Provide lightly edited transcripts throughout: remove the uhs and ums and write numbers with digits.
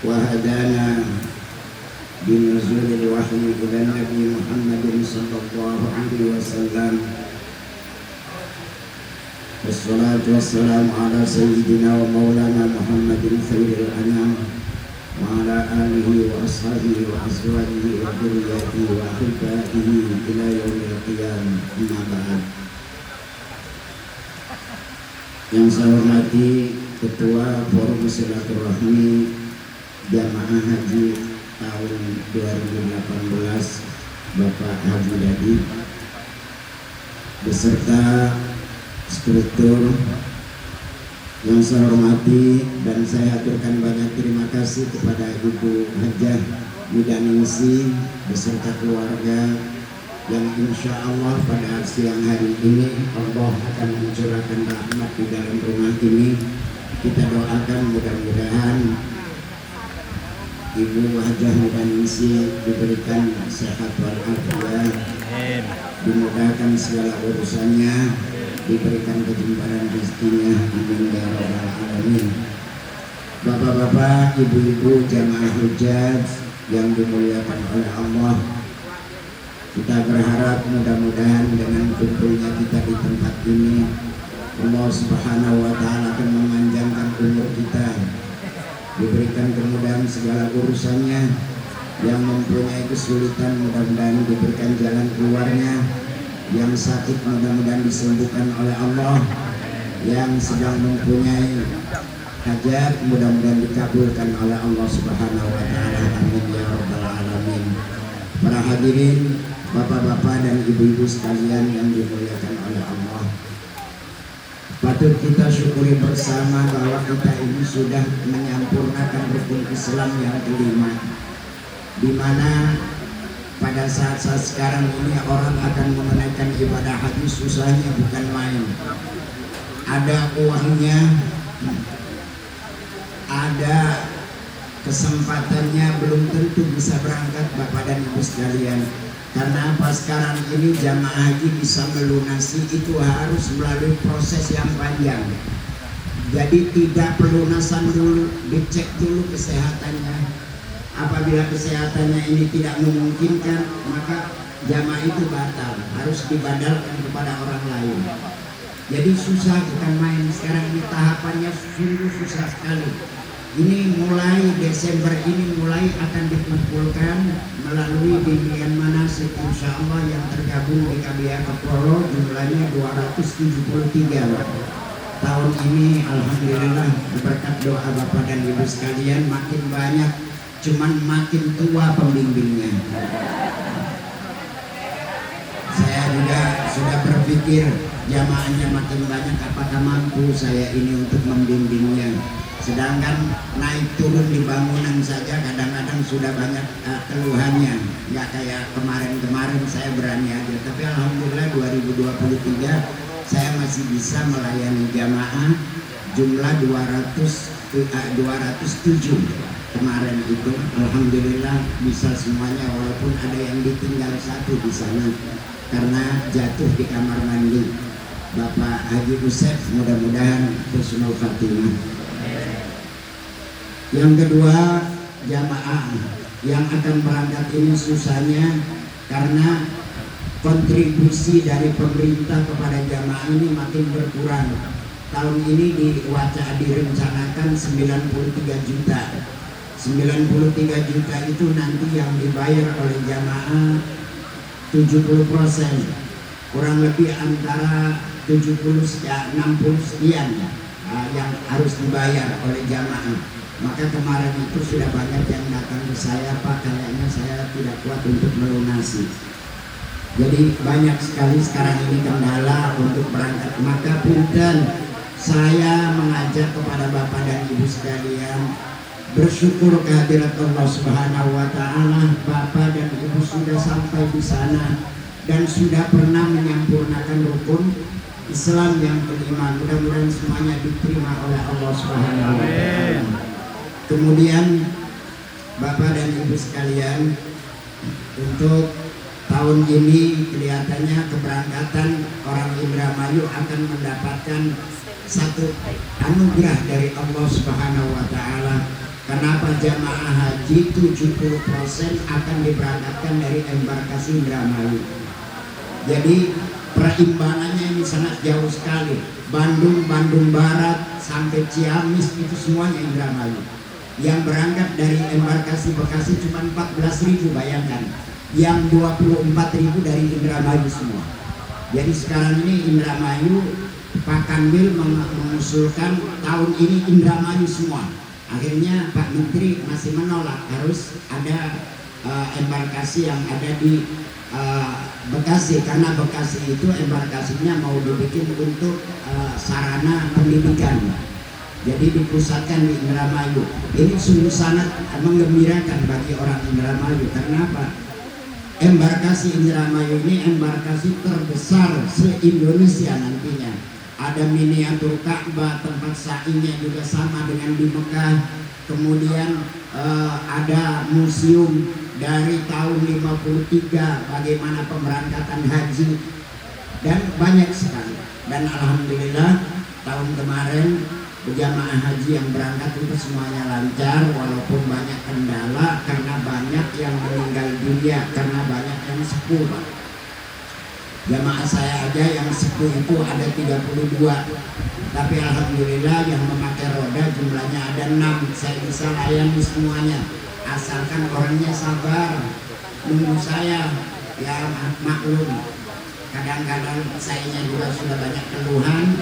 وهدانا بنزول الوحي إلى النبي محمد صلى الله عليه وسلم. والصلاة والسلام على سيدنا ومولانا محمد خير الأنام وعلى آله وأصحابه وأزواجه وذرياته وأحبائه إلى يوم القيامة. أما بعد. Yang saya hormati Ketua Forum Silaturahmi Jamaah Haji tahun 2018 Bapak Haji Dadi beserta struktur. Yang saya hormati dan saya aturkan banyak terima kasih kepada Ibu Hajah Midaningsi beserta keluarga yang insya Allah pada siang hari ini Allah akan mencurahkan rahmat di dalam rumah ini. Kita doakan mudah-mudahan Ibu Hajah Midaningsi diberikan sehat walafiat, dimudahkan segala urusannya, diberikan kejumparan rezekinya, amin ya rabbal alamin. Bapak-bapak, ibu-ibu jamaah hujjah yang dimuliakan oleh Allah, kita berharap mudah-mudahan dengan kumpulnya kita di tempat ini Allah Subhanahu wa Ta'ala akan memanjangkan umur kita, diberikan kemudahan segala urusannya. Yang mempunyai kesulitan mudah-mudahan diberikan jalan keluarnya, yang sakit mudah-mudahan disembuhkan oleh Allah, yang sedang mempunyai hajat mudah-mudahan dikabulkan oleh Allah Subhanahu wa Ta'ala, amin ya rabbal alamin. Para hadirin, bapak-bapak dan ibu-ibu sekalian yang dimuliakan oleh Allah, patut kita syukuri bersama bahwa kita ini sudah menyampurnakan rukun Islam yang kelima, di mana pada saat-saat sekarang ini orang akan menunaikan ibadah haji susahnya bukan main. Ada uangnya, ada kesempatannya, belum tentu bisa berangkat Bapak dan Ibu sekalian. Karena apa? Sekarang ini jamaah haji bisa melunasi itu harus melalui proses yang panjang. Jadi tidak pelunasan dulu, dicek dulu kesehatannya. Apabila kesehatannya ini tidak memungkinkan, maka jamaah itu batal, harus dibadalkan kepada orang lain. Jadi susah bukan main. Sekarang ini tahapannya sungguh susah sekali. Ini mulai Desember ini mulai akan dikumpulkan melalui bimbingan manasik insya Allah yang tergabung di KBA Kepolo, jumlahnya 273. Tahun ini alhamdulillah berkat doa Bapak dan Ibu sekalian makin banyak, cuman makin tua pembimbingnya. Saya juga sudah berpikir jamaahnya makin banyak, apakah mampu saya ini untuk membimbingnya. Sedangkan naik turun di bangunan saja kadang-kadang sudah banyak keluhannya. Nggak kayak kemarin-kemarin saya berani aja. Tapi alhamdulillah 2023 saya masih bisa melayani jamaah jumlah 207 kemarin itu. Alhamdulillah bisa semuanya, walaupun ada yang ditinggal satu di sana karena jatuh di kamar mandi. Bapak Haji Usef mudah-mudahan husnul khatimah. Yang kedua, jamaah yang akan berangkat ini susahnya karena kontribusi dari pemerintah kepada jamaah ini makin berkurang. Tahun ini direncanakan 93 juta. 93 juta itu nanti yang dibayar oleh jamaah 70%, kurang lebih antara 60 sekian yang harus dibayar oleh jamaah. Maka kemarin itu sudah banyak yang datang ke saya, Pak, kayaknya saya tidak kuat untuk melunasi. Jadi banyak sekali sekarang ini kendala untuk berangkat. Maka punten, saya mengajak kepada Bapak dan Ibu sekalian bersyukur kehadirat Allah Subhanahu wa Ta'ala. Bapak dan Ibu sudah sampai di sana dan sudah pernah menyampurnakan rukun Islam yang kelima. Mudah-mudahan semuanya diterima oleh Allah Subhanahu wa Ta'ala. Kemudian Bapak dan Ibu sekalian, untuk tahun ini kelihatannya keberangkatan orang Indramayu akan mendapatkan satu anugerah dari Allah Subhanahu wa Ta'ala. Kenapa jamaah haji 70% akan diberangkatkan dari embarkasi Indramayu. Jadi perimbangannya ini sangat jauh sekali. Bandung, Bandung Barat sampai Ciamis itu semuanya Indramayu. Yang berangkat dari embarkasi Bekasi cuma 14.000, bayangkan. Yang 24.000 dari Indramayu semua. Jadi sekarang ini Indramayu, Pak Kanwil mengusulkan tahun ini Indramayu semua. Akhirnya Pak Menteri masih menolak, harus ada embarkasi yang ada di Bekasi, karena Bekasi itu embarkasinya mau dibikin untuk sarana pendidikan. Jadi dipusatkan di Indramayu. Ini sungguh sangat menggembirakan bagi orang Indramayu. Karena apa? Embarkasi Indramayu ini embarkasi terbesar se-Indonesia nantinya. Ada miniatur Ka'bah, tempat sa'inya juga sama dengan di Mekah. Kemudian ada museum dari tahun 53 bagaimana pemberangkatan haji, dan banyak sekali. Dan alhamdulillah tahun kemarin jamaah haji yang berangkat itu semuanya lancar, walaupun banyak kendala karena banyak yang meninggal dunia, karena banyak yang sepuh, Pak. Jamaah saya aja yang sepuh itu ada 32, tapi alhamdulillah yang memakai roda jumlahnya ada 6. Saya bisa layani semuanya asalkan orangnya sabar nunggu saya, ya maklum. Kadang-kadang sayanya juga sudah banyak keluhan,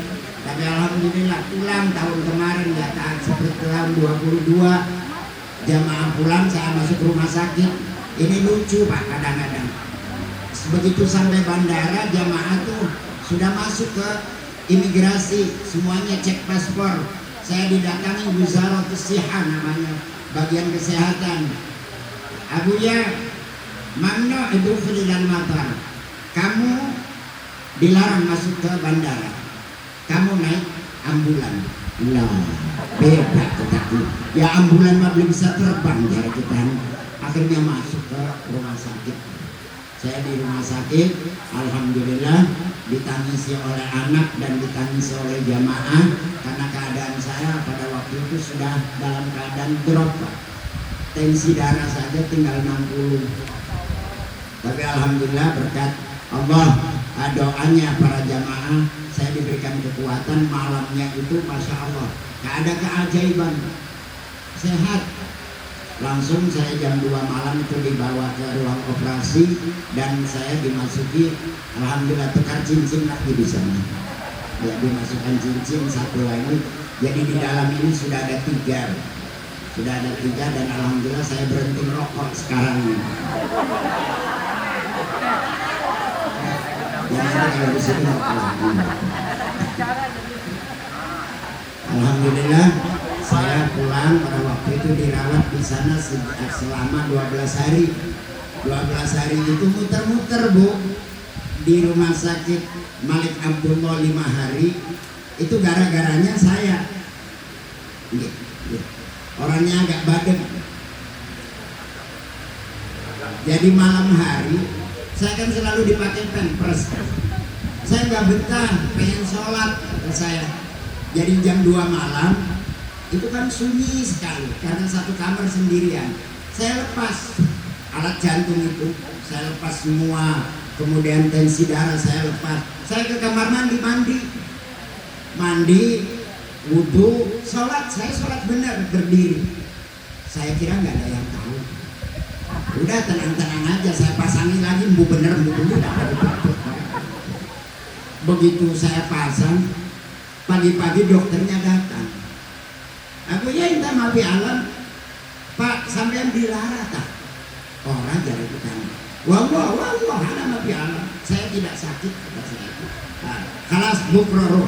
tapi alhamdulillah pulang tahun kemarin nggak taat seperti tahun 22. Jamaah pulang, saya masuk rumah sakit. Ini lucu, Pak, kadang-kadang begitu sampai bandara jamaah tuh sudah masuk ke imigrasi, semuanya cek paspor. Saya didatangi Wizaratus Shihah namanya, bagian kesehatan. Abuya, mamnu itu fililan matar. Kamu dilarang masuk ke bandara. Kamu naik ambulan. Nah, beda tetapi. Ya ambulan mah belum bisa terbang dari kita. Akhirnya masuk ke rumah sakit. Saya di rumah sakit, alhamdulillah ditangisi oleh anak dan ditangisi oleh jamaah, karena keadaan saya pada waktu itu sudah dalam keadaan drop, Pak. Tensi darah saja tinggal 60. Tapi alhamdulillah berkat Allah, doanya para jamaah, saya diberikan kekuatan. Malamnya itu Masya Allah, gak ada keajaiban, sehat. Langsung saya jam 2 malam itu dibawa ke ruang operasi dan saya dimasuki, alhamdulillah tukar cincin lagi di sana. Ya, dimasukkan cincin satu lagi. Jadi di dalam ini sudah ada 3. Sudah ada 3 dan alhamdulillah saya berhenti merokok sekarang. Yang kalau di sini alhamdulillah saya pulang pada waktu itu dirawat di sana selama 12 hari. 12 hari itu muter-muter, Bu, di rumah sakit Malik Abdullah 5 hari. Itu gara-garanya saya. Orangnya agak badan. Jadi malam hari saya kan selalu dipakai pampers. Saya nggak betah, pengen sholat kata saya. Jadi jam 2 malam itu kan sunyi sekali karena satu kamar sendirian. Saya lepas alat jantung itu, saya lepas semua, kemudian tensi darah saya lepas. Saya ke kamar mandi, wudhu, sholat. Saya sholat benar berdiri. Saya kira nggak ada yang tahu. Udah tenang-tenang aja, saya pasangi lagi, bu bener. Begitu saya pasang, pagi-pagi dokternya datang. Aku ya minta maaf alam, Pak, sampean dilarang tak? Orang jadi kita. Wah, ada maaf alam. Saya tidak sakit kata saya. Kalas bukroro.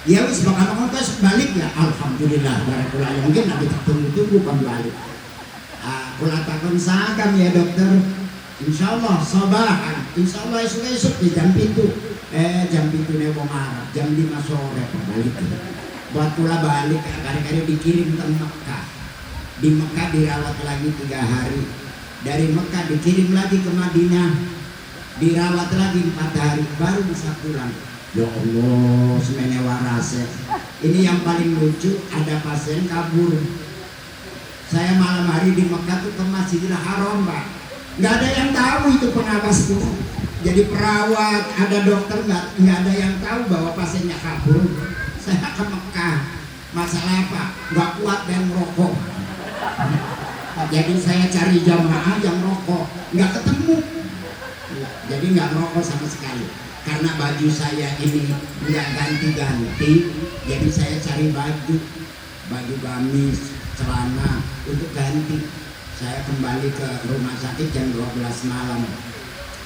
Ya wis bakal ngongkos balik ya. Alhamdulillah, barakallah. Mungkin nanti tunggu kembali. Kula takon sakam ya dokter. Insyaallah sabahan. Insyaallah esuk-esuk di jam pintu. Jam pintu ne wong Arab. Jam 5 sore balik. Buat pula balik, kali-kali dikirim ke Mekah. Di Mekah dirawat lagi 3 hari. Dari Mekah dikirim lagi ke Madinah, dirawat lagi 4 hari, baru bisa pulang. Ya Allah, semene warase. Ini yang paling lucu, ada pasien kabur. Saya malam hari di Mekah tuh ke Masjidil Haram, Pak. Nggak ada yang tahu itu pengawas tuh. Jadi perawat, ada dokter, nggak ada yang tahu bahwa pasiennya kabur. Saya ke Mekah. Masalah apa? Nggak kuat dan merokok. Jadi saya cari jamaah yang rokok, nggak ketemu. Jadi nggak merokok sama sekali. Karena baju saya ini nggak ganti-ganti, jadi saya cari baju gamis, celana untuk ganti. Saya kembali ke rumah sakit jam 12 malam.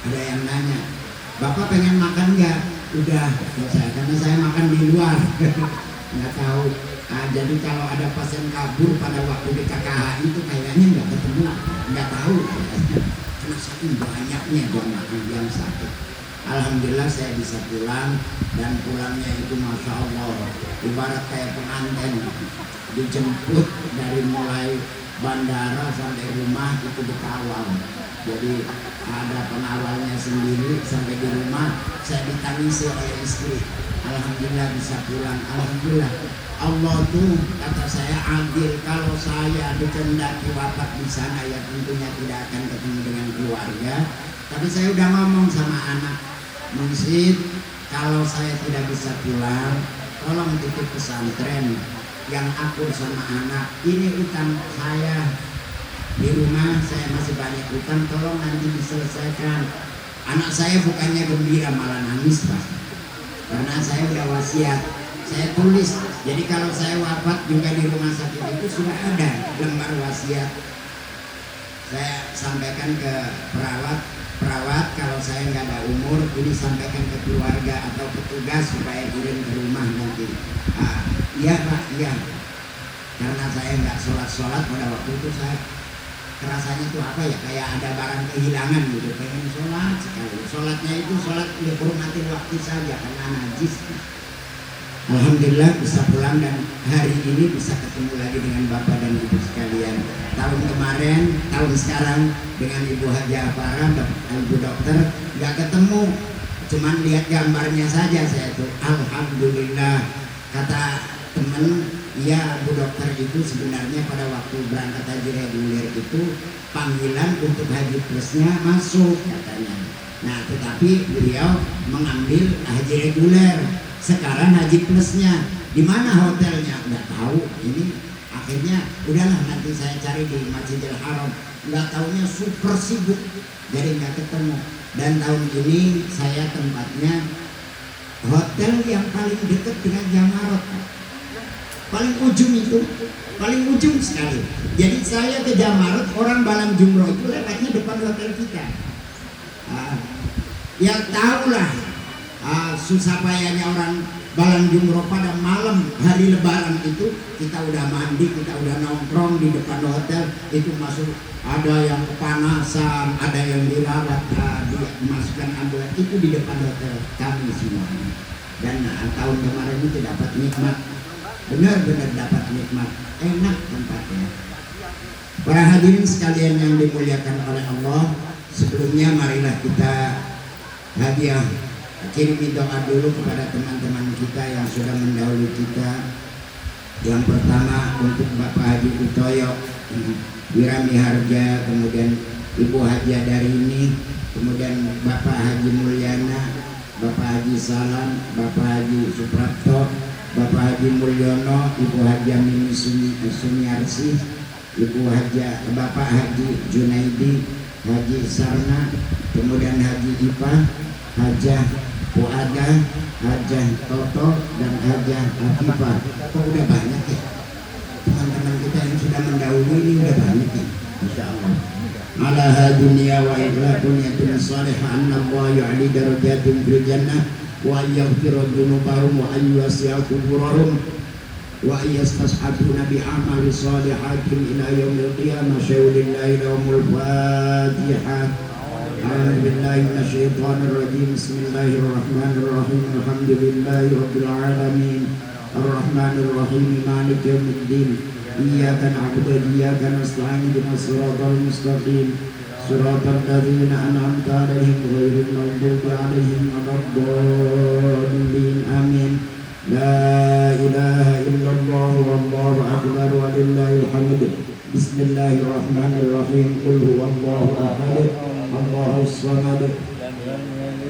Ada yang nanya, Bapak pengen makan nggak? Udah, karena saya makan di luar. Nggak tahu. Jadi kalau ada pasien kabur pada waktu di KKH itu kayaknya nggak ketemu, nggak tahu. Karena saking banyaknya jamaah yang sakit. Alhamdulillah saya bisa pulang, dan pulangnya itu Masya Allah ibarat kayak pengantin, dijemput dari mulai bandara sampai rumah itu dikawal. Jadi ada pengawalnya sendiri, sampai di rumah saya ditangisi oleh istri. Alhamdulillah bisa pulang. Alhamdulillah, Allah tuh kata saya adil. Kalau saya dikehendaki wafat di sana ya tentunya tidak akan ketemu dengan keluarga. Tapi saya udah ngomong sama anak, Munsid, kalau saya tidak bisa pulang, tolong titip pesantren yang akur sama anak. Ini utang saya di rumah, saya masih banyak utang, tolong nanti diselesaikan. Anak saya bukannya gembira, malah nangis, Pak. Karena saya udah wasiat, saya tulis. Jadi kalau saya wafat juga di rumah sakit itu sudah ada lembar wasiat. Saya sampaikan ke perawat kalau saya nggak ada umur, ini sampaikan ke keluarga atau petugas supaya kirim ke rumah nanti. Iya Pak, iya. Karena saya nggak sholat pada waktu itu, saya kerasanya itu apa ya, kayak ada barang kehilangan gitu, pengen sholat sekali. Sholatnya itu sholat dihormati waktu saja karena najis. Alhamdulillah bisa pulang, dan hari ini bisa ketemu lagi dengan Bapak dan Ibu sekalian. Tahun kemarin, tahun sekarang dengan Ibu Haji Afara, Ibu dokter nggak ketemu, cuman lihat gambarnya saja saya tuh. Alhamdulillah, kata temen, iya Bu dokter itu sebenarnya pada waktu berangkat haji reguler itu panggilan untuk haji plusnya masuk katanya. Nah tetapi beliau mengambil haji reguler. Sekarang haji plusnya di mana hotelnya nggak tahu. Ini akhirnya udahlah nanti saya cari di Masjidil Haram. Nggak taunya super sibuk, jadi nggak ketemu. Dan tahun ini saya tempatnya hotel yang paling dekat dengan Jamarat, paling ujung itu, paling ujung sekali. Jadi saya ke Jamarat, orang Balang Jumroh itu lewatnya depan hotel kita. Ya tahulah susah payahnya orang Balang Jumroh pada malam hari Lebaran itu. Kita udah mandi, kita udah nongkrong di depan hotel itu, masuk ada yang kepanasan, ada yang dirawat, dimasukkan ambulan itu di depan hotel kami semuanya. Dan tahun kemarin itu dapat nikmat, benar-benar dapat nikmat, enak tempatnya. Para hadirin sekalian yang dimuliakan oleh Allah, sebelumnya marilah kita hadiah, kirimi doa dulu kepada teman-teman kita yang sudah mendahului kita. Yang pertama untuk Bapak Haji Utoyo Wirami Harja, kemudian Ibu Haji Darini, kemudian Bapak Haji Mulyana, Bapak Haji Salam, Bapak Haji Suprapto, Bapak Haji Mulyono, Ibu Haji Amini Sumiarsi, Ibu Haji, Bapak Haji Junaidi, Haji Sarna, kemudian Haji Ipa, Hajah Puada, Hajah Toto, dan Hajah Afifah. Kok udah banyak ya teman-teman kita yang sudah mendahului ini, udah banyak ya, Insya Allah. Ala dunia wa ikhlaqun yatun salihah anna Allah yu'ali darajatin fil jannah wa yaghfiru dzunubahum wa ayyasi'a kuburahum wa yastashabuna bi amali salihatin ila yaumil qiyamah. Syaulillahi lahumul fatihah. A'udzu billahi minasyaitonir rajim. Bismillahirrahmanirrahim. Alhamdulillahi rabbil alamin. Ar-Rahmanir Rahim. Maliki yaumiddin. Iyyaka na'budu wa iyyaka nasta'in. Ihdinas siratal mustaqim. Siratal ladzina an'amta 'alaihim ghairil maghdubi 'alaihim waladdallin. Amin. La ilaha illallah wallahu akbar walillahil hamd. Bismillah. Bismillahirrahmanirrahim. Qul huwallahu ahad, Allahus samad,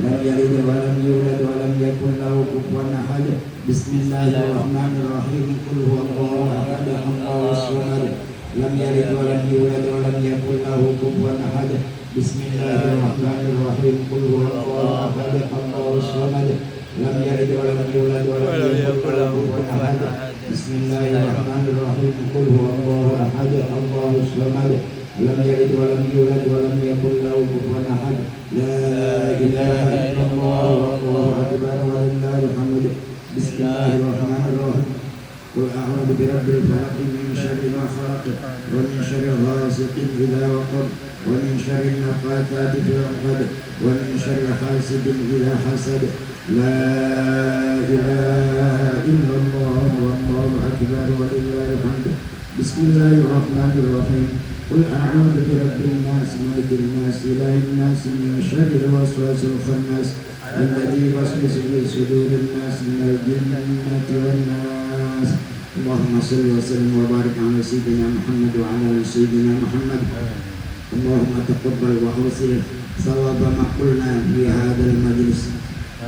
lam yalid wa lam yulad wa lam yakul lahu kufuwan ahad. Bismillahirrahmanirrahim. Qul huwallahu ahad, Allahus samad, lam yalid wa lam yulad wa lam yakul lahu kufuwan ahad. Bismillahirrahmanirrahim. Qul huwallahu ahad, Allahus samad, lam yalid wa lam yulad wa lam yakul lahu kufuwan ahad. Bismillahirrahmanirrahim. Qul huwallahu ahad, Allahus samad, lam yalid wa lam yulad wa lam yakul lahu kufuwan ahad. La ilaha illallah wallahu akbar walillahil hamd. Bismillahirrahmanirrahim. Qul a'udzu birabbil falaq min syarri ma khalaq wa min syarri ghasiqin idza waqab wa min syarri nafathati fil 'uqad wa min syarri hasidin idza hasad. La ilaha illallah wallahu akbar walillahil hamd. Bismillahirrahmanirrahim. Qul a'udzu birabbin nas malikin nas ilahin nas min syarril waswasil khannas alladzi yuwaswisu fi sudurin nas minal jinnati wan nas. Allahumma shalli wa sallim wa barik ala sayyidina Muhammad wa ala ali sayyidina Muhammad. Allahumma taqabbal wa awsil thawaba ma qulna fi hadzal majlis,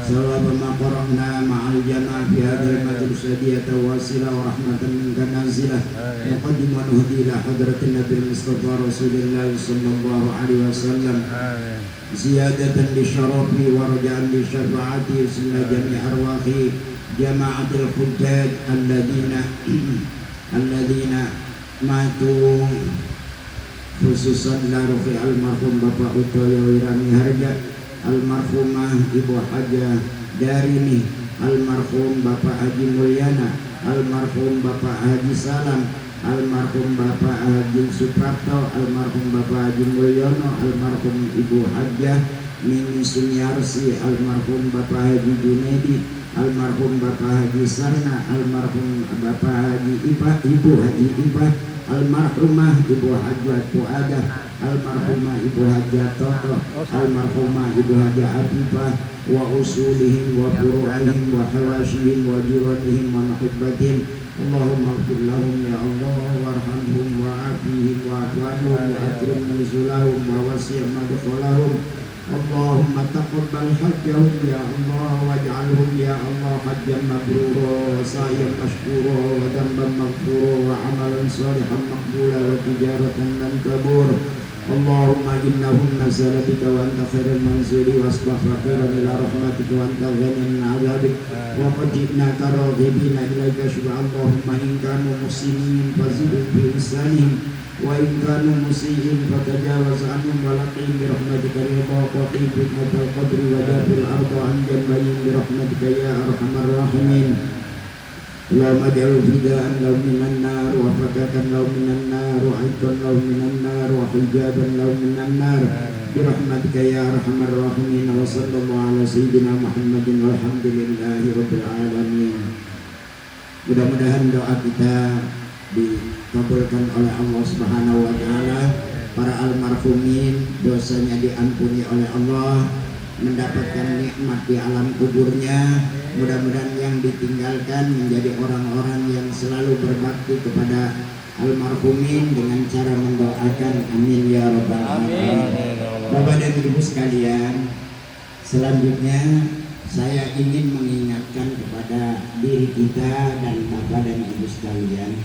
thawaba ma qara'na ma'al jamaah fi hadzal majlis, hadiyatan wasilah wa rahmatan minka nazilah. Muqaddim wa nuhdi ila hadratin nabiyil mustafa rasulillah sallallahu alaihi wasallam, ziyadatan li syarafi wa raja'an li syafaati sila jami' arwahi jama'atul hujjaj alladzina matu, khususan la rufi almarhum Bapak Utoyo Wirami Harja, almarhumah Ibu Haja Darini, almarhum Bapak Haji Mulyana, almarhum Bapak Haji Salam, almarhum Bapak Haji Suprapto, almarhum Bapak Haji Mulyono, almarhum Ibu Hajah Mimi Sunyarsi, almarhum Bapak Haji Junedi, almarhum Bapak Haji Sarna, almarhum Bapak Haji Ibah, Ibu Haji Ibah, almarhumah Ibu Hajat Puadah, almarhumah Ibu Hajat Toto, almarhumah Ibu Hajat Abibah, wa usulihim wa furu'ihim wa hawashihim wa jiratihim wa muhibbatihim. Allahumma ighfir lahum ya Allah warhamhum wa afihim wa afwanhum wa akrim nuzulahum wa wasi' madkhalahum. Allahumma taqabbal hajjahum ya Allah waj'alhum ya Allah hajjan mabrura wa sa'yan mashkura wa dhanban maghfura wa amalan salihan maqbula wa tijaratan lan tabur. Allahumma innahum nazala bika wa anta khairul manzili wa astaghfiruka ila rahmatika wa anta ghaniyun 'an 'adabik wa qad ji'naka raghibina ilaika syu'a. Allahumma in kanu muslimin fazidhum bi ihsanihim wa in kanu musii'in fatajawaz 'anhum wa laqihim bi rahmatika ridha wa qihim fitnatal qabri wa dafil arda 'an jambayhim bi rahmatika ya arhamar rahimin. Allahumma ja'al fida'an lahum minan nar wa fakakan lahum minan nar wa 'iddan lahum minan nar wa hijaban lahum minan nar bi rahmatika ya arhamar rahimin. Wa sallallahu ala sayyidina Muhammadin walhamdulillahi rabbil alamin. Mudah-mudahan doa kita dikabulkan oleh Allah Subhanahu wa taala. Para almarhumin dosanya diampuni oleh Allah, mendapatkan nikmat di alam kuburnya. Mudah-mudahan yang ditinggalkan menjadi orang-orang yang selalu berbakti kepada almarhumin dengan cara mendoakan, amin ya rabbal alamin. Bapak dan Ibu sekalian, selanjutnya saya ingin mengingatkan kepada diri kita dan Bapak dan Ibu sekalian,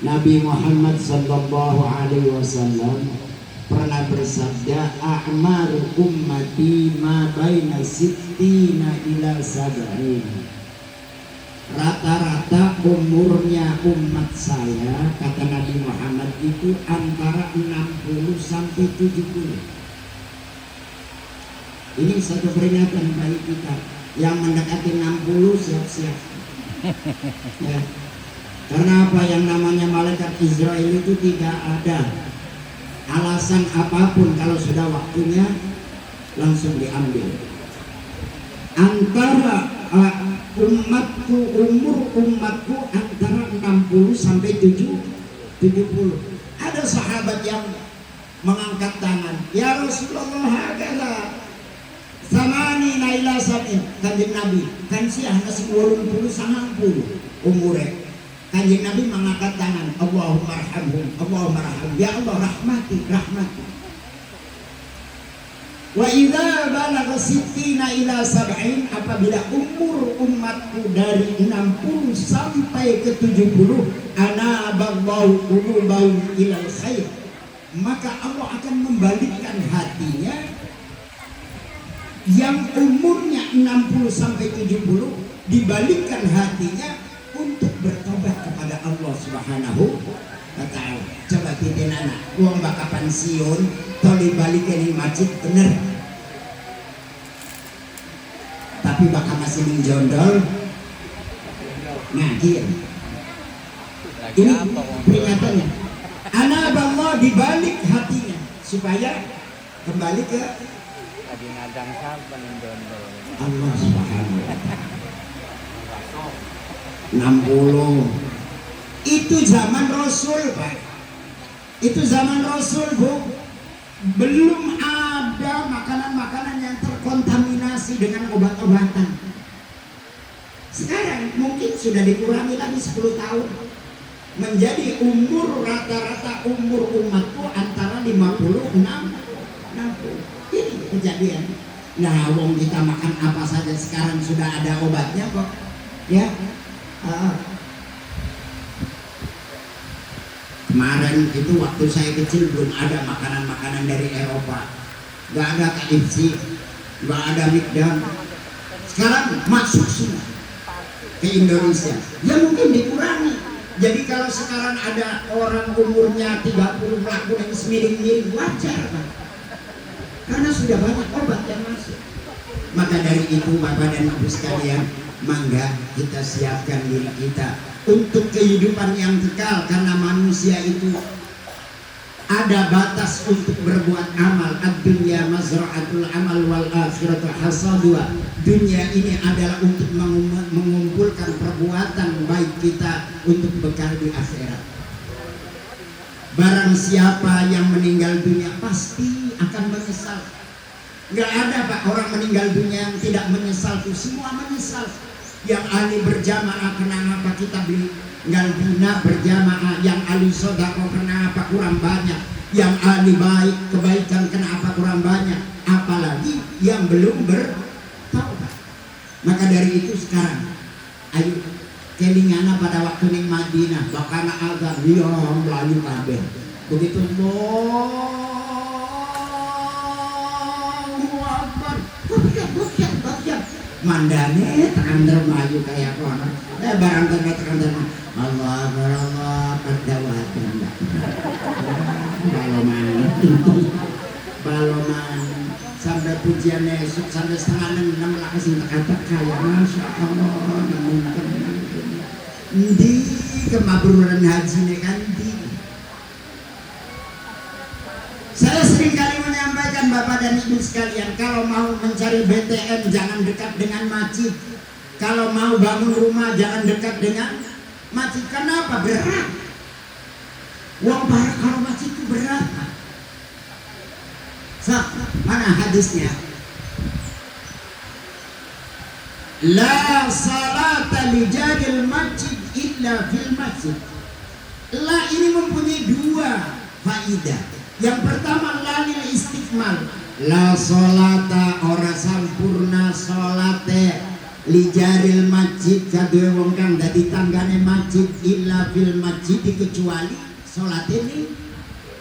Nabi Muhammad sallallahu alaihi wasallam pernah bersabda, a'maru ummati ma baina sittina ila sab'in. Rata-rata umurnya umat saya, kata Nabi Muhammad, itu antara 60 sampai 70. Ini satu peringatan bagi kita yang mendekati 60, siap-siap. Ya. Karena apa, yang namanya malaikat Israel itu tidak ada alasan apapun, kalau sudah waktunya langsung diambil. Antara umur umatku antara 60 sampai 70. Ada sahabat yang mengangkat tangan, ya Rasulullah, adalah samani naila sab'in. Kanjeng Nabi kan sih masih 80 90 umurnya. Kanjeng Nabi mengangkat tangan, Allahumma arhamhum, Allahumma arhamhum, ya Allah rahmati, rahmati. Wa idza balagha sittina ila sab'in, apabila umur umatku dari 60 sampai ke 70, anaballahu qulubahum ilal khair, maka Allah akan membalikkan hatinya yang umurnya 60 sampai 70, dibalikkan hatinya untuk bertobat kepada Allah Subhanahu wa ta'ala. Coba kita anak uang baka pensiun toli balikin di masjid bener, tapi baka masih menjondol ngakir. Ini peringatannya, anak Allah dibalik hatinya supaya kembali ke Allah Subhanahu wa ta'ala. 60 itu zaman Rasul, Pak. Itu zaman Rasul, Bu. Belum ada makanan-makanan yang terkontaminasi dengan obat-obatan. Sekarang mungkin sudah dikurangi lagi 10 tahun. Menjadi umur rata-rata umur umatku antara 56 60. Ini kejadian. Nah, wong kita makan apa saja sekarang sudah ada obatnya kok. Ya. Kemarin itu waktu saya kecil belum ada makanan-makanan dari Eropa, nggak ada KFC, nggak ada McDonald. Sekarang masuk semua ke Indonesia. Ya mungkin dikurangi. Jadi kalau sekarang ada orang umurnya 30 melakukan yang semiring-miring, wajar kan? Karena sudah banyak obat yang masuk. Maka dari itu Bapak dan Ibu sekalian, mangga kita siapkan diri kita untuk kehidupan yang kekal, karena manusia itu ada batas untuk berbuat amal. Ad-dunya mazra'atul amal wal akhiratu hasadua. Dunia ini adalah untuk mengumpulkan perbuatan baik kita untuk bekal di akhirat. Barang siapa yang meninggal dunia pasti akan menyesal. Gak ada Pak orang meninggal dunia yang tidak menyesal, itu semua menyesal. Yang ahli berjamaah kenapa kita tinggal bina berjamaah, yang ahli sodako kenapa kurang banyak, yang ahli baik kebaikan kenapa kurang banyak, apalagi yang belum bertaubat. Maka dari itu sekarang ayo kelingana pada waktu ning Madinah bakana azan ya melayu kabeh begitu mandane tekan melayu kayak orang barang tekan Allah kadawat baloman sampai pujian esok sampai setengah 6 lah kasih teka-teka ya Masya Allah mungkin di kemabruran haji nih kan di. Saya sering kali menyampaikan Bapak dan Ibu sekalian, kalau mau mencari BTN jangan dekat dengan masjid, kalau mau bangun rumah jangan dekat dengan masjid. Kenapa? Berat. Uang para kalau masjid itu berat. Mana hadisnya? La salata li jaril masjid illa fil masjid. La ini mempunyai dua faidah. Yang pertama lalil istiqmal, la salata ora sampurna salate li jaril masjid kadue wong kang dadi tanggane masjid illa fil masjid, kecuali salat ini.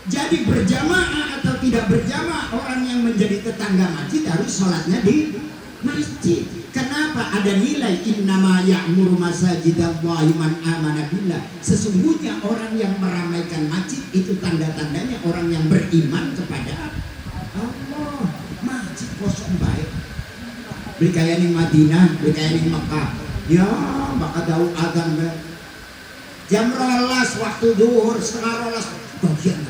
Jadi berjamaah atau tidak berjamaah, orang yang menjadi tetangga masjid harus sholatnya di masjid. Kenapa? Ada nilai innama ya'muru masajidallahi man amana billah. Sesungguhnya orang yang meramaikan masjid itu tanda-tandanya orang yang beriman kepada Allah. Masjid kosong baik. Beli kaya ning Madinah, beli kaya ning Mekah. Ya, bakal tahu azan jam 12 waktu zuhur, setengah 12 bagian.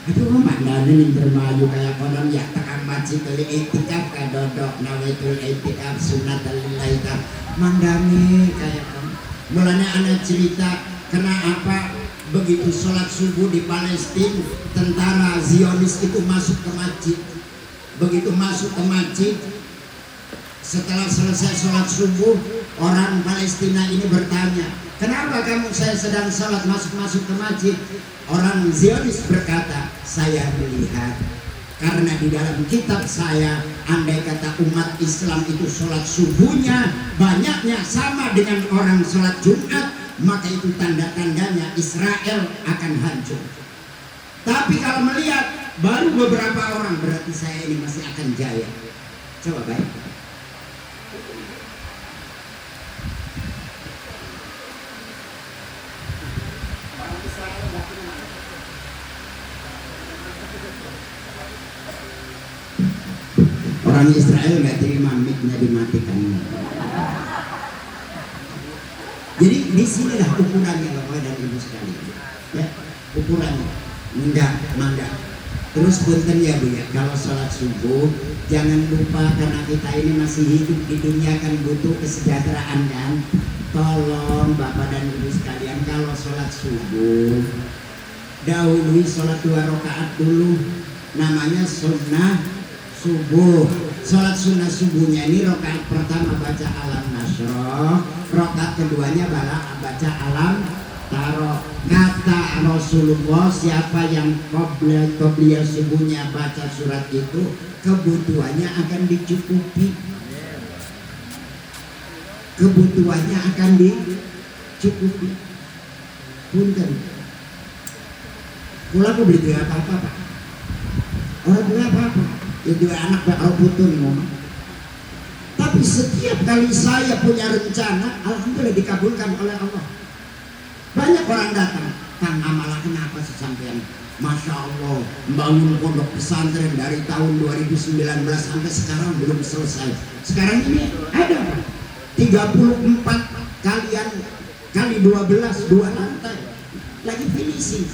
Itu mana nih bermaju kayak konon ya tekan masjid kali etikaf kadodok nawaitul etikaf sunat al-laita mandami kayak konon. Mulanya anak cerita kenapa begitu sholat subuh di Palestina tentara Zionis itu masuk ke masjid. Begitu masuk ke masjid, setelah selesai sholat subuh, orang Palestina ini bertanya, Kenapa kamu saya sedang sholat masuk ke masjid? Orang Zionis berkata, saya melihat karena di dalam kitab saya, andai kata umat Islam itu sholat subuhnya banyaknya sama dengan orang sholat Jumat, maka itu tanda-tandanya Israel akan hancur. Tapi kalau melihat baru beberapa orang, berarti saya ini masih akan jaya. Coba baik. Orang Israel nggak terima mic-nya dimatikan. Jadi disinilah ukurannya Bapak dan Ibu sekalian. Ya, ukurannya mangga. Terus punten ya Bu ya, kalau sholat subuh jangan lupa karena kita ini masih hidup di dunia kan butuh kesejahteraan kan. Tolong Bapak dan Ibu sekalian kalau sholat subuh dahului sholat 2 rakaat dulu, namanya sunnah subuh. Sholat sunnah subuhnya ini rakaat pertama baca alam nasroh, rakaat keduanya baca alam taro. Kata Rasulullah, siapa yang qobliyah subuhnya baca surat itu, kebutuhannya akan dicukupi. Kebutuhannya akan dicukupi. Punten. Kula aku beli apa-apa Pak. Orang beli apa-apa. Ya dua anak Pak Robutun ngomong. Tapi setiap kali saya punya rencana, alhamdulillah dikabulkan oleh Allah. Banyak orang datang, Kang Amala kenapa sih sampean? Masya Allah, membangun pondok pesantren dari tahun 2019 sampai sekarang belum selesai. Sekarang ini ada 34 kali 12 2 lantai lagi finishing.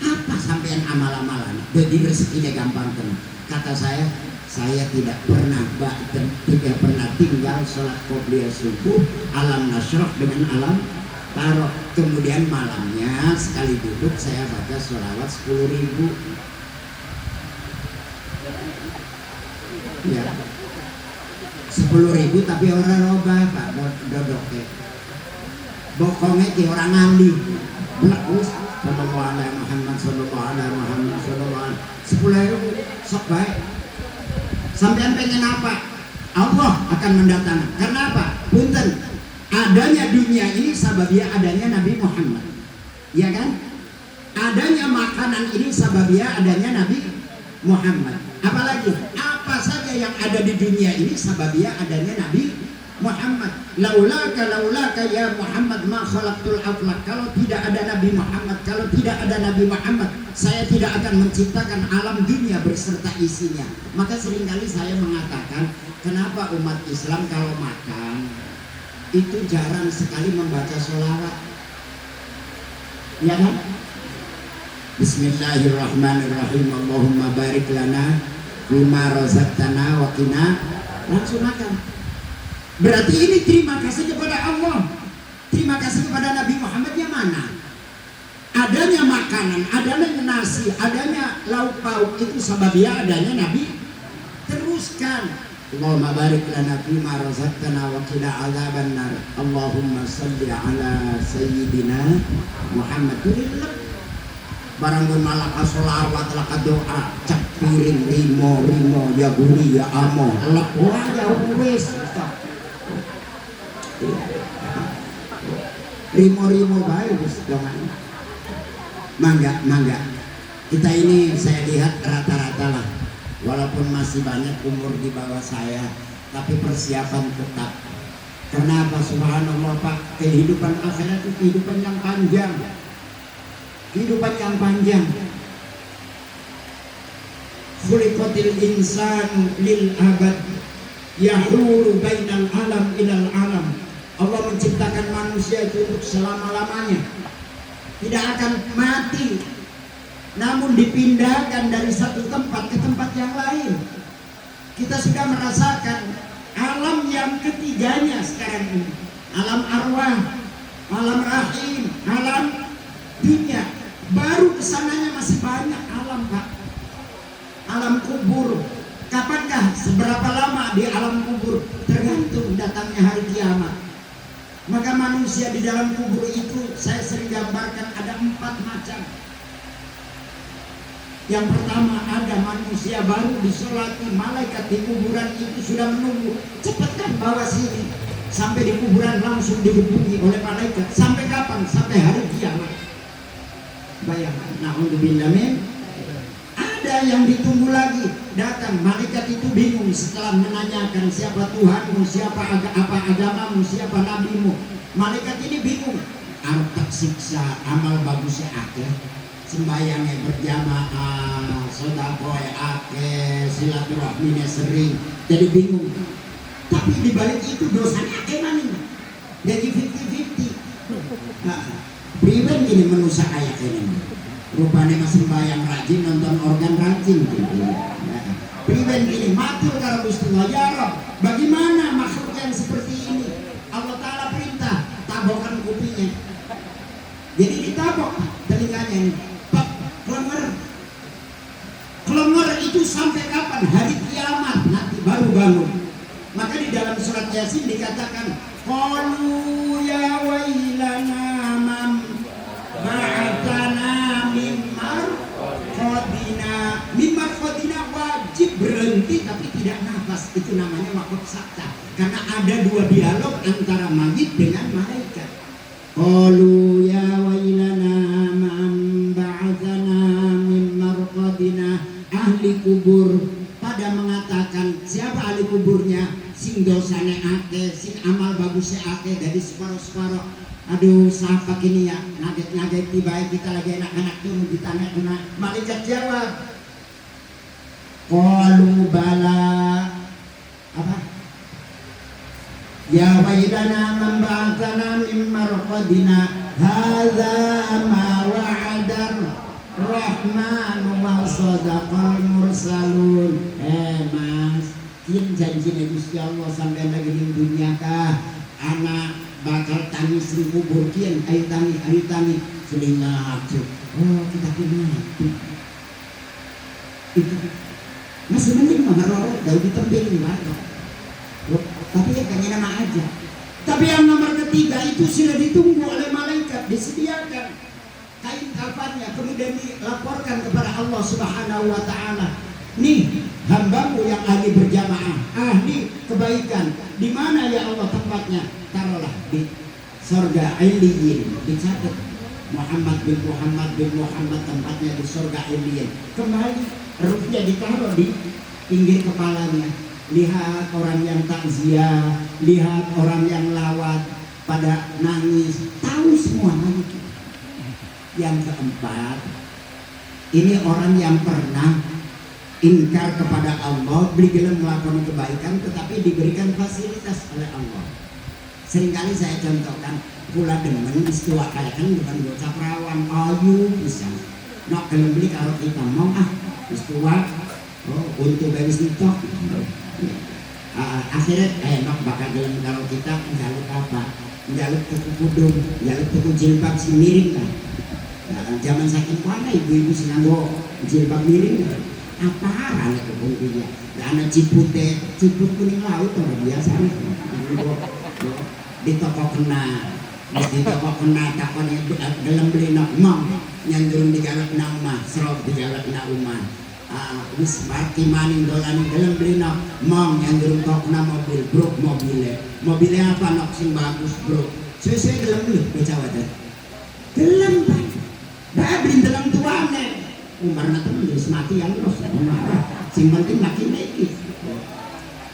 Apa sampean amal-amalan? Jadi rezekinya gampang tenang. Kata saya tidak pernah tinggal sholat qobliyah subuh alam nasroh dengan alam taroh. Kemudian malamnya sekali duduk saya baca sholawat 10.000. Ya, 10.000 tapi orang roba Pak dodok bokongnya ki orang ngambil belakang sallallahu alaihi Muhammad sallallahu alaihi Muhammad sallallahu alaihi 10.000 sok baik. Sampean pengen apa? Allah akan mendatangkan. Karena apa? Punten, adanya dunia ini sababia adanya Nabi Muhammad, ya kan? Adanya makanan ini sababia adanya Nabi Muhammad. Apalagi apa saja yang ada di dunia ini sababia adanya Nabi Muhammad. Laulaka ya Muhammad ma khalaqtul aflak. Kalau tidak ada Nabi Muhammad, kalau tidak ada Nabi Muhammad, saya tidak akan menciptakan alam dunia berserta isinya. Maka seringkali saya mengatakan, kenapa umat Islam kalau makan itu jarang sekali membaca sholawat, ya kan? Bismillahirrahmanirrahim. Allahumma barik lana bima razaqtana wa qina, langsung makan. Berarti ini terima kasih kepada Allah, terima kasih kepada Nabi Muhammad. Yang mana adanya makanan, adanya nasi, adanya lauk pauk itu sababnya adanya Nabi. Teruskan, Allahumma barik lana fima razaqtana wa qina adzabannar. Allahumma shalli ala sayyidina Muhammad. Barang malaka sholawat laka doa cak piring rimo ya guri ya amo lek ya wis rimo baik wis dongan. Mangga kita ini saya lihat rata-rata lah, walaupun masih banyak umur di bawah saya, tapi persiapan tetap. Kenapa? Subhanallah Pak, kehidupan akhirat itu kehidupan yang panjang, kehidupan yang panjang. Khuliqatil insanu lil abad yahulu bainal alam ilal alam. Allah menciptakan manusia itu untuk selama-lamanya, tidak akan mati, namun dipindahkan dari satu tempat ke tempat yang lain. Kita sudah merasakan alam yang ketiganya sekarang ini, alam arwah, alam rahim, alam dunia. Baru kesananya masih banyak alam Pak. Alam kubur, kapankah seberapa lama di alam kubur? Tergantung datangnya hari kiamat. Maka manusia di dalam kubur itu saya sering gambarkan ada 4 macam. Yang pertama, ada manusia baru disolati, malaikat di kuburan itu sudah menunggu, cepatkan bawa sini. Sampai di kuburan langsung dihubungi oleh malaikat. Sampai kapan? Sampai hari kiamat. Bayangkan, na'udzubillah min. Ada yang ditunggu lagi, datang malaikat itu bingung setelah menanyakan siapa Tuhanmu, siapa apa agamamu, siapa nabimu. Malaikat ini bingung, arep siksa amal bagusnya akeh, sembayangnya berjamaah, sedekah akeh, silaturahminya sering, jadi bingung. Tapi dibalik itu dosanya akeh maning, jadi 50-50. Nah, pribadi ini menusa ayat ini. Rupanya masih sembahyang rajin, nonton organ rajin gitu. Nah, pribadi ini matur karo Gusti Allah, ya Rabb, bagaimana makhluk yang seperti ini? Allah Ta'ala perintah, tabokkan kupingnya. Jadi ditabok telinganya ini. Klenger itu sampai kapan? Hari kiamat nanti baru bangun. Maka di dalam surat Yasin dikatakan, qalu ya wailana man ba'atsana mimar qadina wajib berhenti tapi tidak nafas. Itu namanya waqf sakta. Karena ada 2 dialog antara mayit dengan malaikat. Qalu ya wailana man ba'atsana mimar qadina. Ahli kubur pada mengatakan, siapa ahli kuburnya? Sing dosane akeh, sing amal bagusnya akeh, dari separuh-separuh. Aduh, siapa kini ya? Ngaget-ngaget tiba kita lagi anak-anak turun ditanya kena. Malaikat jawab, qalu bala apa? Ya wailana man ba'atsana min marqadina hadza ma wa'adar rahmanu wa sadaqal mursalun. Mas, kieu janjine Gusti Allah sampai lagi di dunia kah? Anak bakal tangis di kubur kieu, ayo tangis selingat. Oh, kita kena itu masih mending mah rorok daud ditempelin wae. Tapi ya kayaknya nama aja. Tapi yang nomor ketiga itu sudah ditunggu oleh malaikat, disediakan kain kafannya, kemudian dilaporkan kepada Allah Subhanahu wa Ta'ala. Nih hambamu yang ahli berjamaah, ahli kebaikan, di mana ya Allah tempatnya? Taruhlah di surga Iliyin, dicatat Muhammad bin Muhammad tempatnya di surga Iliyin. Kembali ruhnya ditaruh di pinggir kepalanya. Lihat orang yang takziah, lihat orang yang lawat pada nangis, tahu semua itu. Yang keempat, ini orang yang pernah ingkar kepada Allah, beli melakukan kebaikan tetapi diberikan fasilitas oleh Allah. Seringkali saya contohkan, pula dengan istiwa kalian bukan bocah perawan, ayu bisa nak kalau beli kalau kita mau istiwa untuk garis nitok. Akhirnya nok bakal dalam kalau kita njaluk apa? Njaluk tuku kudung, njaluk tuku jilbab si miring kan. Zaman saking mana ibu-ibu sinanggo jilbab miring apaan itu kuncinya? Anak ciput kuning laut orang biasa nih. Di toko kena takon dalam beli nok mong nyandurun di galak na umah, serok di galak na umah. Wis party maning dolan dalam beli nok mong nyandurun tok na mobil bro mobilnya apa nok sing bagus bro sesuai dalam beli baca wadah dalam pak babin dalam tuane umar temen jadi mati yang terus sing penting makin naik.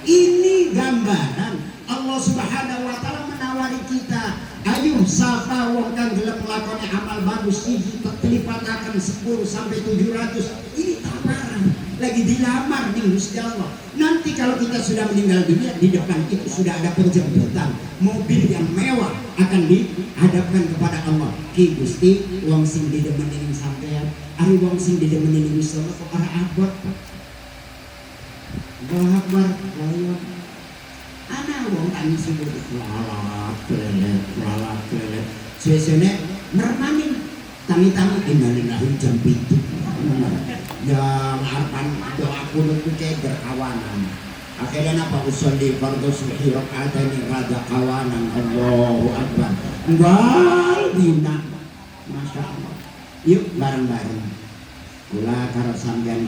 Ini gambaran Allah Subhanahu wa Ta'ala menawari kita, ayo sapa wong kang gelem nglakoni amal bagus iki kelipataken 10 sampai 700. Ini tawaran lagi dilamar nih Gusti Allah. Nanti kalau kita sudah meninggal dunia, di depan itu sudah ada penjemputan mobil yang mewah akan dihadapkan kepada Allah. Ki Gusti wong sing didemenin sampean, ari wong sing didemenin Gusti Allah kok ora abot. Allahu Akbar, ayo. Ana wong tani sibuk lalat klelet. Sesene mermaning tangi-tangi innalillahi jam 7. Ya harapan doa kulo ku kayak berkawanan. Akhirnya apa usolli fardhu subhi rakaataini rada kawanan Allahu akbar. Enggak dina. Masya Allah. Yuk bareng-bareng. Kula karo sampeyan